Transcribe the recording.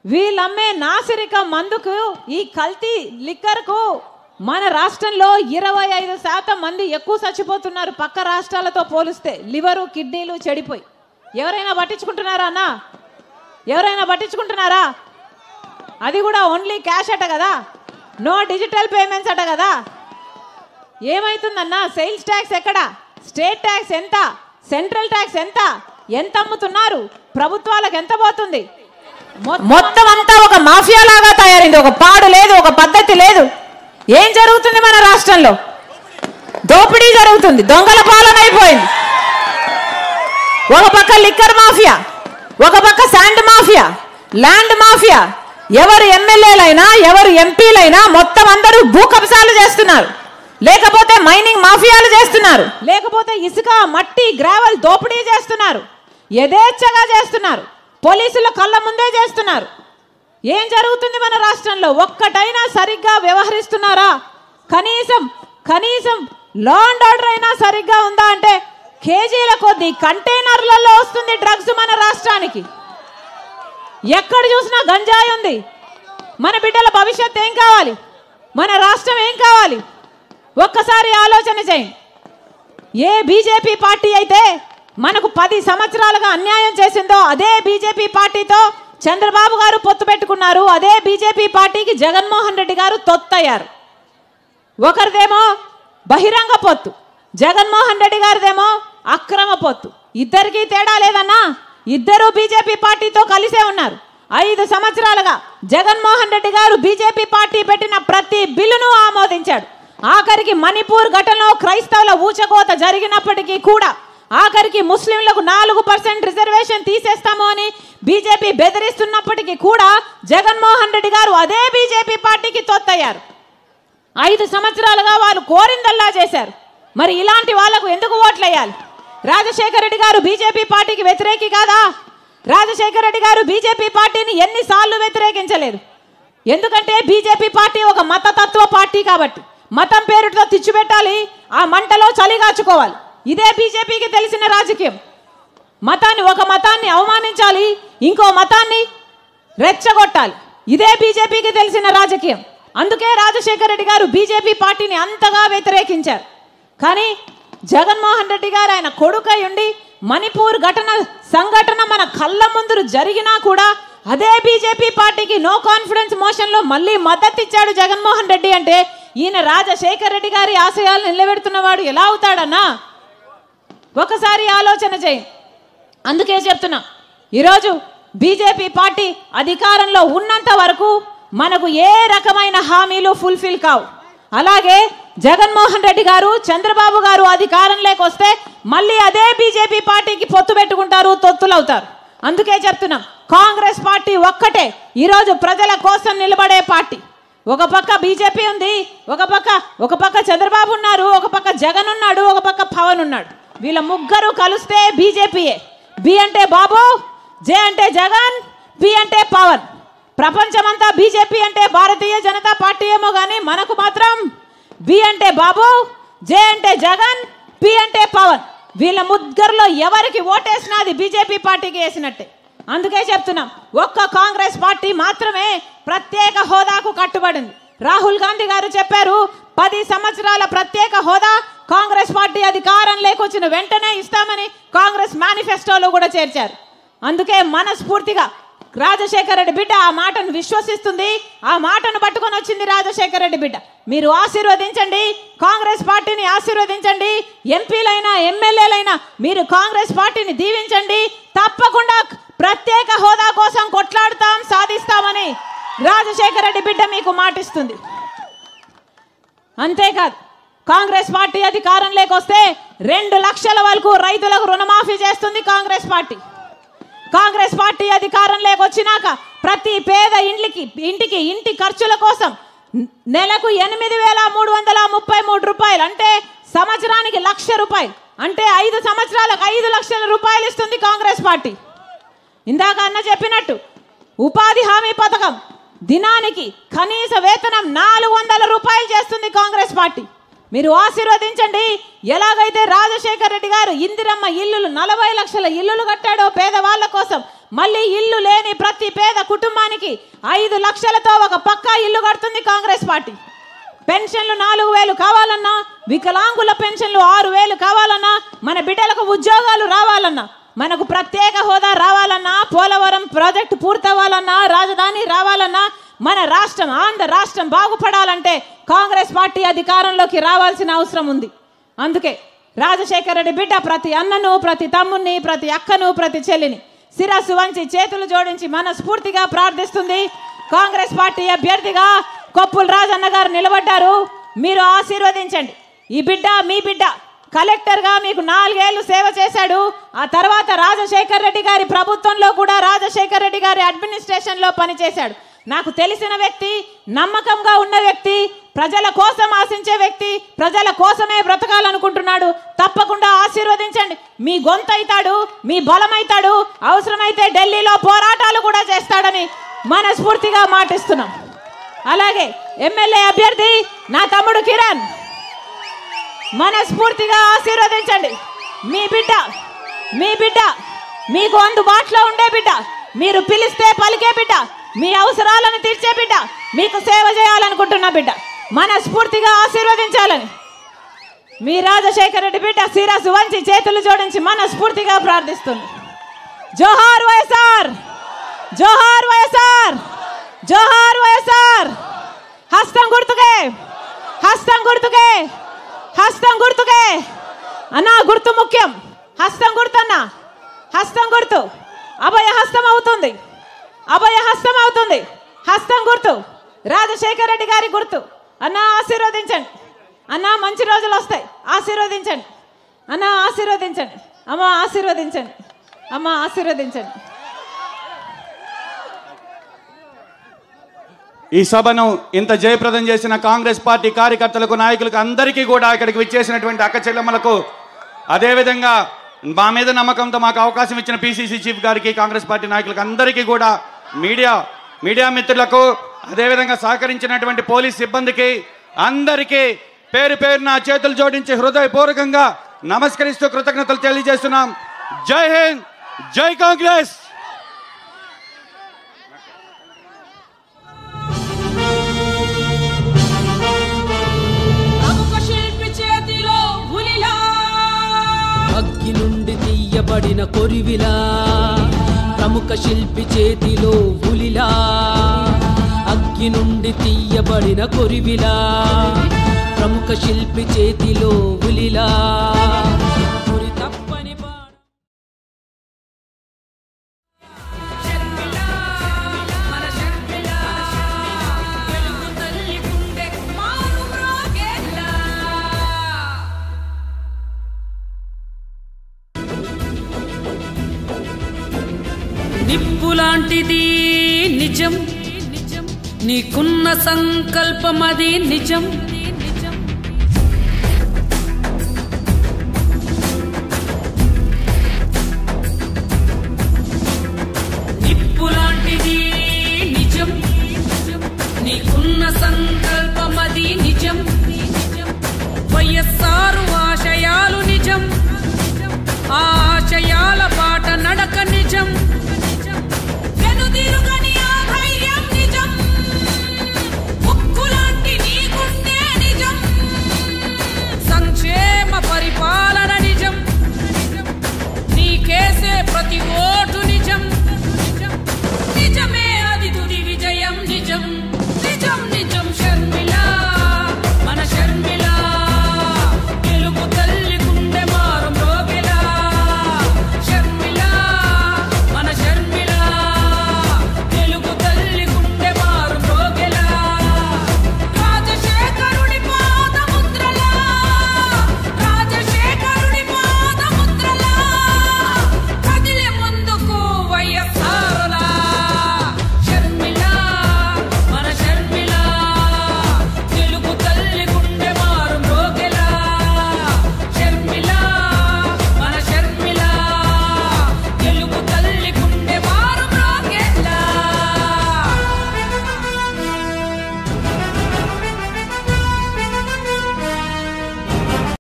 వీళ్ళమ్మే నాసిరిక మందుకు ఈ కల్తీ లిక్కర్కు మన రాష్ట్రంలో 25% మంది ఎక్కువ చచ్చిపోతున్నారు పక్క రాష్ట్రాలతో పోలిస్తే. లివరు కిడ్నీలు చెడిపోయి. ఎవరైనా పట్టించుకుంటున్నారా అన్న? ఎవరైనా పట్టించుకుంటున్నారా? అది కూడా ఓన్లీ క్యాష్ అట కదా, నో డిజిటల్ పేమెంట్స్ అట కదా. ఏమైతుందన్నా? సేల్స్ ట్యాక్స్ ఎక్కడ? స్టేట్ ట్యాక్స్ ఎంత? సెంట్రల్ ట్యాక్స్ ఎంత? ఎంత అమ్ముతున్నారు? ప్రభుత్వాలకు ఎంత పోతుంది? మొత్తం అంతా ఒక మాఫియా లాగా తయారైంది. ఒక పాడు లేదు, ఒక పద్ధతి లేదు. ఏం జరుగుతుంది మన రాష్ట్రంలో? దోపిడీ జరుగుతుంది, దొంగల పాలన అయిపోయింది. ఒక పక్క లిక్కర్ మాఫియా, ఒక పక్క శాండ్ మాఫియా, ల్యాండ్ మాఫియా. ఎవరు ఎమ్మెల్యేలైనా ఎవరు ఎంపీలైనా మొత్తం అందరూ భూ కబ్జాలు చేస్తున్నారు, లేకపోతే మైనింగ్ మాఫియాలు చేస్తున్నారు, లేకపోతే ఇసుక మట్టి గ్రావెల్ దోపిడీ చేస్తున్నారు, యథేచ్ఛగా చేస్తున్నారు, పోలీసుల కళ్ళ ముందే చేస్తున్నారు. ఏం జరుగుతుంది మన రాష్ట్రంలో? ఒక్కటైనా సరిగ్గా వ్యవహరిస్తున్నారా? కనీసం లా అండ్ ఆర్డర్ అయినా సరిగ్గా ఉందా అంటే కేజీల కొద్ది కంటైనర్లలో వస్తుంది డ్రగ్స్ మన రాష్ట్రానికి. ఎక్కడ చూసినా గంజాయి ఉంది. మన బిడ్డల భవిష్యత్ ఏం కావాలి? మన రాష్ట్రం ఏం కావాలి? ఒక్కసారి ఆలోచన చేయండి. ఏ బీజేపీ పార్టీ అయితే మనకు 10 సంవత్సరాలుగా అన్యాయం చేసిందో అదే బీజేపీ పార్టీతో చంద్రబాబు గారు పొత్తు పెట్టుకున్నారు. అదే బీజేపీ పార్టీకి జగన్మోహన్ రెడ్డి గారు తొత్తయ్యారు. ఒకరిదేమో బహిరంగ పొత్తు, జగన్మోహన్ రెడ్డి గారిదేమో అక్రమ పొత్తు. ఇద్దరికీ తేడా లేదన్నా. ఇద్దరు బీజేపీ పార్టీతో కలిసే ఉన్నారు. 5 సంవత్సరాలుగా జగన్మోహన్ రెడ్డి గారు బీజేపీ పార్టీ పెట్టిన ప్రతి బిల్లును ఆమోదించాడు. ఆఖరికి మణిపూర్ ఘటనలో క్రైస్తవుల ఊచకోత జరిగినప్పటికీ కూడా, ఆఖరికి ముస్లింలకు 4% రిజర్వేషన్ తీసేస్తాము అని బీజేపీ బెదిరిస్తున్నప్పటికీ కూడా జగన్మోహన్ రెడ్డి గారు అదే బీజేపీ పార్టీకి తొత్తయ్యారు. 5 సంవత్సరాలుగా వాళ్ళు కోరిందల్లా చేశారు. మరి ఇలాంటి వాళ్లకు ఎందుకు ఓట్లు వేయాలి? రాజశేఖర రెడ్డి గారు బీజేపీ పార్టీకి వ్యతిరేకి కాదా? రాజశేఖర రెడ్డి గారు బీజేపీ పార్టీని ఎన్నిసార్లు వ్యతిరేకించలేదు? ఎందుకంటే బీజేపీ పార్టీ ఒక మతతత్వ పార్టీ కాబట్టి. మతం పేరుతో తెచ్చిపెట్టాలి, ఆ మంటలో చలిగాచుకోవాలి. ఇదే బీజేపీకి తెలిసిన రాజకీయం. ఒక మతాన్ని అవమానించాలి, ఇంకో మతాన్ని రెచ్చగొట్టాలి. ఇదే బీజేపీకి తెలిసిన రాజకీయం. అందుకే రాజశేఖర రెడ్డి గారు బీజేపీ పార్టీని అంతగా వ్యతిరేకించారు. కానీ జగన్మోహన్ రెడ్డి గారు ఆయన కొడుకై ఉండి మణిపూర్ సంఘటన మన కళ్ళ ముందు జరిగినా కూడా అదే బీజేపీ పార్టీకి నో కాన్ఫిడెన్స్ మోషన్లో మళ్ళీ మద్దతు ఇచ్చాడు జగన్మోహన్ రెడ్డి. అంటే ఈయన రాజశేఖర రెడ్డి గారి ఆశయాలు నిలబెడుతున్నవాడు ఎలా అవుతాడన్నా? ఒకసారి ఆలోచన చేయి. అందుకే చెప్తున్నా, ఈరోజు బీజేపీ పార్టీ అధికారంలో ఉన్నంత వరకు మనకు ఏ రకమైన హామీలు ఫుల్ఫిల్ కావు. అలాగే జగన్మోహన్ రెడ్డి గారు చంద్రబాబు గారు అధికారంలోకి వస్తే మళ్ళీ అదే బీజేపీ పార్టీకి పొత్తు పెట్టుకుంటారు, తొత్తులవుతారు. అందుకే చెప్తున్నాం, కాంగ్రెస్ పార్టీ ఒక్కటే ఈరోజు ప్రజల కోసం నిలబడే పార్టీ. ఒక పక్క బీజేపీ ఉంది, ఒక పక్క చంద్రబాబు ఉన్నారు, ఒక పక్క జగన్ ఉన్నాడు, ఒక పక్క పవన్ ఉన్నాడు. వీళ్ళ ముగ్గురు కలిస్తే బీజేపీయే. బి అంటే బాబు, జే అంటే జగన్, పి అంటే పవన్. ప్రపంచమంతా బీజేపీ అంటే భారతీయ జనతా పార్టీ ఏమో కానీ మనకు మాత్రం బి అంటే బాబు, జే అంటే జగన్, పి అంటే పవన్. వీళ్ళ ముగ్గురులో ఎవరికి ఓటేసినా అది బీజేపీ పార్టీకి వేసినట్టే. అందుకే చెప్తున్నాం, ఒక్క కాంగ్రెస్ పార్టీ మాత్రమే ప్రత్యేక హోదాకు కట్టుబడింది. రాహుల్ గాంధీ గారు చెప్పారు, 10 సంవత్సరాల ప్రత్యేక హోదా కాంగ్రెస్ పార్టీ అధికారం లేకొచ్చిన వెంటనే ఇస్తామని కాంగ్రెస్ మేనిఫెస్టోలో కూడా చేర్చారు. అందుకే మనస్ఫూర్తిగా రాజశేఖర రెడ్డి బిడ్డ ఆ మాటను విశ్వసిస్తుంది. ఆ మాటను పట్టుకొని వచ్చింది రాజశేఖర రెడ్డి బిడ్డ. మీరు ఆశీర్వదించండి, కాంగ్రెస్ పార్టీని ఆశీర్వదించండి. ఎంపీలైనా ఎమ్మెల్యేలైనా మీరు కాంగ్రెస్ పార్టీని దీవించండి. తప్పకుండా ప్రత్యేక హోదా కోసం కొట్లాడుతాం, సాధిస్తామని రాజశేఖర రెడ్డి బిడ్డ మీకు మాటిస్తుంది. అంతేకాదు, కాంగ్రెస్ పార్టీ అధికారంలోకి వస్తే 2 లక్షల వరకు రైతులకు రుణమాఫీ చేస్తుంది కాంగ్రెస్ పార్టీ. కాంగ్రెస్ పార్టీ అధికారంలోకి వచ్చినాక ప్రతి పేద ఇంటి ఖర్చుల కోసం నెలకు 8,333 రూపాయలు, అంటే సంవత్సరానికి 1,00,000 రూపాయలు, అంటే 5 సంవత్సరాలకు 5 లక్షల రూపాయలు ఇస్తుంది కాంగ్రెస్ పార్టీ. ఇందాక అన్న చెప్పినట్టు ఉపాధి హామీ పథకం దినానికి కనీస వేతనం 400 రూపాయలు చేస్తుంది కాంగ్రెస్ పార్టీ. మీరు ఆశీర్వదించండి. ఎలాగైతే రాజశేఖర రెడ్డి గారు ఇందిరమ్మ ఇల్లులు 40 లక్షల ఇల్లులు కట్టాడో పేదవాళ్ళ కోసం, మళ్ళీ ఇల్లు లేని ప్రతి పేద కుటుంబానికి 5 లక్షలతో ఒక పక్కా ఇల్లు కడుతుంది కాంగ్రెస్ పార్టీ. పెన్షన్లు 4,000 కావాలన్నా, వికలాంగుల పెన్షన్లు 6,000 కావాలన్నా, మన బిడ్డలకు ఉద్యోగాలు రావాలన్నా, మనకు ప్రత్యేక హోదా రావాలన్నా, పోలవరం ప్రాజెక్టు పూర్తవ్వాలన్నా, రాజధాని రావాలన్నా, మన రాష్ట్రం ఆంధ్ర రాష్ట్రం బాగుపడాలంటే కాంగ్రెస్ పార్టీ అధికారంలోకి రావాల్సిన అవసరం ఉంది. అందుకే రాజశేఖర రెడ్డి బిడ్డ ప్రతి అన్నను, ప్రతి తమ్ముని, ప్రతి అక్కను, ప్రతి చెల్లిని శిరస్సు వంచి చేతులు జోడించి మనస్ఫూర్తిగా ప్రార్థిస్తుంది. కాంగ్రెస్ పార్టీ అభ్యర్థిగా కొప్పుల రాజన్న గారు నిలబడ్డారు. మీరు ఆశీర్వదించండి. ఈ బిడ్డ మీ బిడ్డ కలెక్టర్గా మీకు 4 ఏళ్లు సేవ చేశాడు. ఆ తర్వాత రాజశేఖర రెడ్డి గారి ప్రభుత్వంలో కూడా రాజశేఖర రెడ్డి గారి అడ్మినిస్ట్రేషన్లో పనిచేశాడు. నాకు తెలిసిన వ్యక్తి, నమ్మకంగా ఉన్న వ్యక్తి, ప్రజల కోసం ఆశించే వ్యక్తి, ప్రజల కోసమే బ్రతకాలనుకుంటున్నాడు. తప్పకుండా ఆశీర్వదించండి. మీ గొంతైతాడు, మీ బలమైతాడు, అవసరమైతే ఢిల్లీలో పోరాటాలు కూడా చేస్తాడని మనస్ఫూర్తిగా మాటిస్తున్నాం. అలాగే ఎమ్మెల్యే అభ్యర్థి నా తమ్ముడు కిరణ్, మనస్ఫూర్తిగా ఆశీర్వదించండి. మీ బిడ్డ మీకు అందుబాటులో ఉండే బిడ్డ, మీరు పిలిస్తే పలికే బిడ్డ, మీ అవసరాలను తీర్చే బిడ్డ, మీకు సేవ చేయాలనుకుంటున్న బిడ్డ, మనస్ఫూర్తిగా ఆశీర్వదించాలని మీ రాజశేఖర రెడ్డి బిడ్డ శిరస్సు వంచి చేతులు జోడించి మనస్ఫూర్తిగా ప్రార్థిస్తుంది. జోహార్ వైఎస్ఆర్, జోహార్ వైఎస్ఆర్, జోహార్ వైఎస్ఆర్. హస్తం గుర్తుకే, హస్తం గుర్తుకే, హస్తం గుర్తుకే అన్నా. గుర్తు ముఖ్యం. హస్తం గుర్తన్నా, హస్తం గుర్తు అభయ హస్తం అవుతుంది, అభయ హస్తం అవుతుంది. హస్తం గుర్తు రాజశేఖర రెడ్డి గారి గుర్తు. అన్నా ఆశీర్వదించండి అన్నా, మంచి రోజులు వస్తాయి. ఆశీర్వదించండి అన్నా, ఆశీర్వదించండి అమ్మ, ఆశీర్వదించండి అమ్మ, ఆశీర్వదించండి. ఈ సభను ఇంత జయప్రదం చేసిన కాంగ్రెస్ పార్టీ కార్యకర్తలకు, నాయకులకు అందరికీ కూడా, ఇక్కడికి విచ్చేసినటువంటి అక్క చెల్లెమ్మలకు, అదేవిధంగా మా మీద నమ్మకంతో మాకు అవకాశం ఇచ్చిన పిసిసి చీఫ్ గారికి, కాంగ్రెస్ పార్టీ నాయకులకు అందరికీ కూడా, మీడియా మిత్రులకు, అదేవిధంగా సహకరించినటువంటి పోలీస్ సిబ్బందికి అందరికీ పేరు పేరున చేతులు జోడించి హృదయపూర్వకంగా నమస్కరిస్తూ కృతజ్ఞతలు తెలియజేస్తున్నాం. జై హింద్, జై కాంగ్రెస్. అగ్గి నుండి తీయబడిన కొరివిలా, ప్రముఖ శిల్పి చేతిలో ఉలిలా. అగ్గి నుండి తీయబడిన కొరివిలా, ప్రముఖ శిల్పి చేతిలో ఉలిలా. గురి తప్పని నిప్పులాంటిది నిజం, నీకున్న సంకల్పమది నిజం.